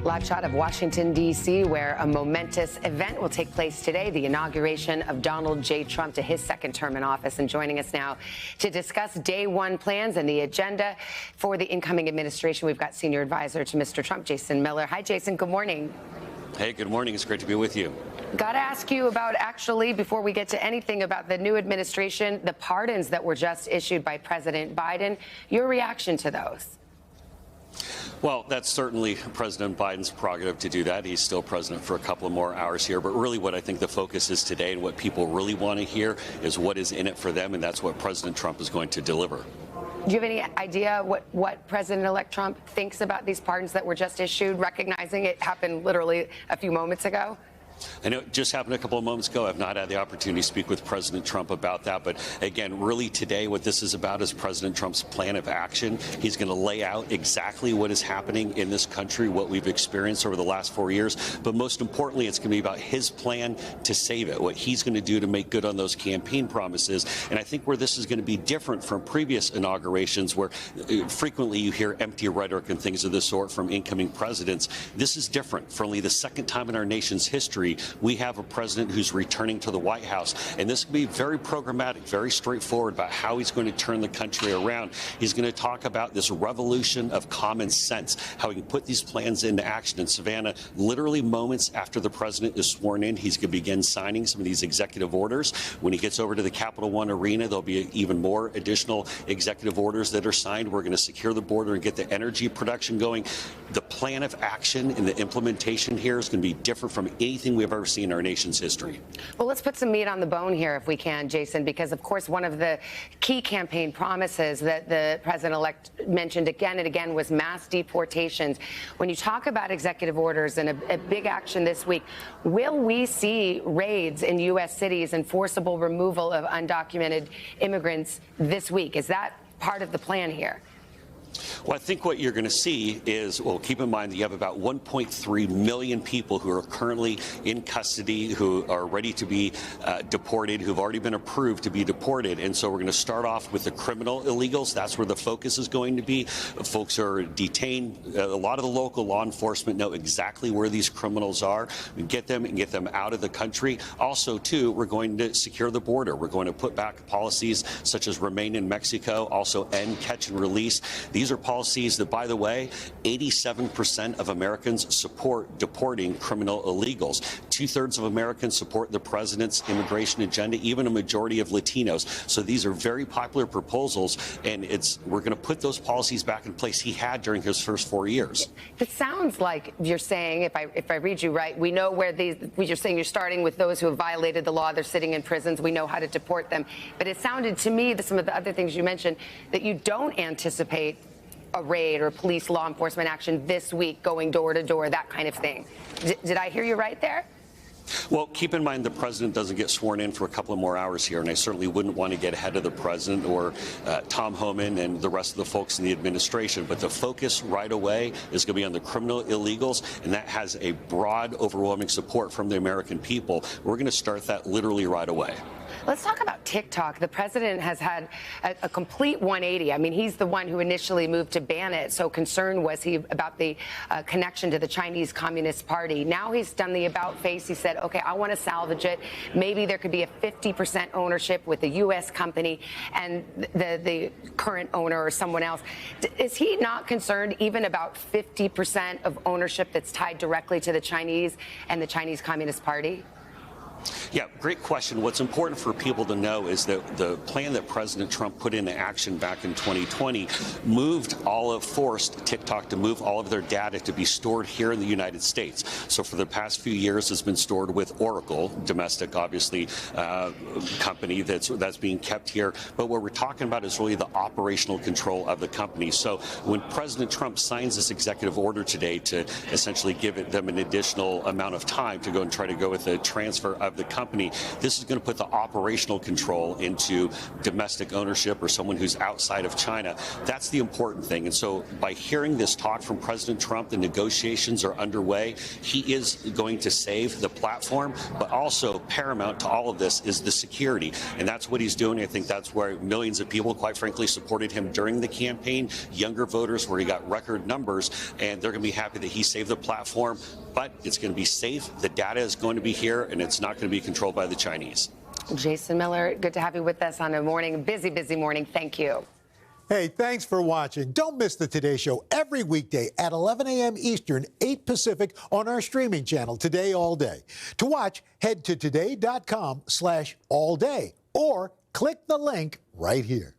Live shot of Washington, D.C., where a momentous event will take place today, the inauguration of Donald J. Trump to his second term in office. And joining us now to discuss day one plans and the agenda for the incoming administration, we've got senior advisor to Mr. Trump, Jason Miller. Hi, Jason. Good morning. Hey, good morning. It's great to be with you. Got to ask you about, actually, before we get to anything about the new administration, the pardons that were just issued by President Biden. Your reaction to those? Well, that's certainly President Biden's prerogative to do that. He's still president for a couple of more hours here. But really what I think the focus is today and what people really want to hear is what is in it for them. And that's what President Trump is going to deliver. Do you have any idea what President-elect Trump thinks about these pardons that were just issued, recognizing it happened literally a few moments ago? I know it just happened a couple of moments ago. I've not had the opportunity to speak with President Trump about that. But again, really today, what this is about is President Trump's plan of action. He's going to lay out exactly what is happening in this country, what we've experienced over the last 4 years. But most importantly, it's going to be about his plan to save it, what he's going to do to make good on those campaign promises. And I think where this is going to be different from previous inaugurations, where frequently you hear empty rhetoric and things of this sort from incoming presidents, this is different. For only the second time in our nation's history, we have a president who's returning to the White House. And this will be very programmatic, very straightforward about how he's going to turn the country around. He's going to talk about this revolution of common sense, how he can put these plans into action. In Savannah, literally moments after the president is sworn in, he's going to begin signing some of these executive orders. When he gets over to the Capital One Arena, there'll be even more additional executive orders that are signed. We're going to secure the border and get the energy production going. The plan of action and the implementation here is going to be different from anything we've ever seen in our nation's history. Well, let's put some meat on the bone here if we can, Jason, because, of course, one of the key campaign promises that the president-elect mentioned again and again was mass deportations. When you talk about executive orders and a big action this week, will we see raids in U.S. cities and forcible removal of undocumented immigrants this week? Is that part of the plan here? Well, I think what you're going to see is, well, keep in mind that you have about 1.3 million people who are currently in custody, who are ready to be deported, who've already been approved to be deported. And so we're going to start off with the criminal illegals. That's where the focus is going to be. Folks are detained. A lot of the local law enforcement know exactly where these criminals are. We get them and get them out of the country. Also, too, we're going to secure the border. We're going to put back policies such as remain in Mexico, also end, catch, and release. These are policies that, by the way, 87% of Americans support deporting criminal illegals. 2/3 of Americans support the president's immigration agenda, even a majority of Latinos. So these are very popular proposals, and we're going to put those policies back in place he had during his first 4 years. It sounds like you're saying, if I read you right, we know where you're saying you're starting with those who have violated the law. They're sitting in prisons. We know how to deport them. But it sounded to me that some of the other things you mentioned, that you don't anticipate a raid or police law enforcement action this week, going door to door, that kind of thing. Did I hear you right there? Well, keep in mind the president doesn't get sworn in for a couple of more hours here, and I certainly wouldn't want to get ahead of the president or Tom Homan and the rest of the folks in the administration. But the focus right away is going to be on the criminal illegals, and that has a broad, overwhelming support from the American people. We're going to start that literally right away. Let's talk about TikTok. The president has had a complete 180. I mean, he's the one who initially moved to ban it. So concerned was he about the connection to the Chinese Communist Party. Now he's done the about face. He said, OK, I want to salvage it. Maybe there could be a 50% ownership with the U.S. company and the current owner or someone else. Is he not concerned even about 50% of ownership that's tied directly to the Chinese and the Chinese Communist Party? Yeah, great question. What's important for people to know is that the plan that President Trump put into action back in 2020 forced TikTok to move all of their data to be stored here in the United States. So for the past few years, it's been stored with Oracle, domestic, obviously, company that's being kept here. But what we're talking about is really the operational control of the company. So when President Trump signs this executive order today to essentially give them an additional amount of time to go and try to go with the transfer of of the company. This is going to put the operational control into domestic ownership or someone who's outside of China. That's the important thing. And so by hearing this talk from President Trump, the negotiations are underway. He is going to save the platform, but also paramount to all of this is the security. And that's what he's doing. I think that's where millions of people, quite frankly, supported him during the campaign. Younger voters, where he got record numbers, and they're going to be happy that he saved the platform. But it's going to be safe. The data is going to be here, and it's not going to be controlled by the Chinese. Jason Miller, good to have you with us on a morning, busy morning. Thank you. Hey, thanks for watching. Don't miss the Today Show every weekday at 11 a.m. Eastern, 8 Pacific on our streaming channel, Today All Day. To watch, head to today.com/allday or click the link right here.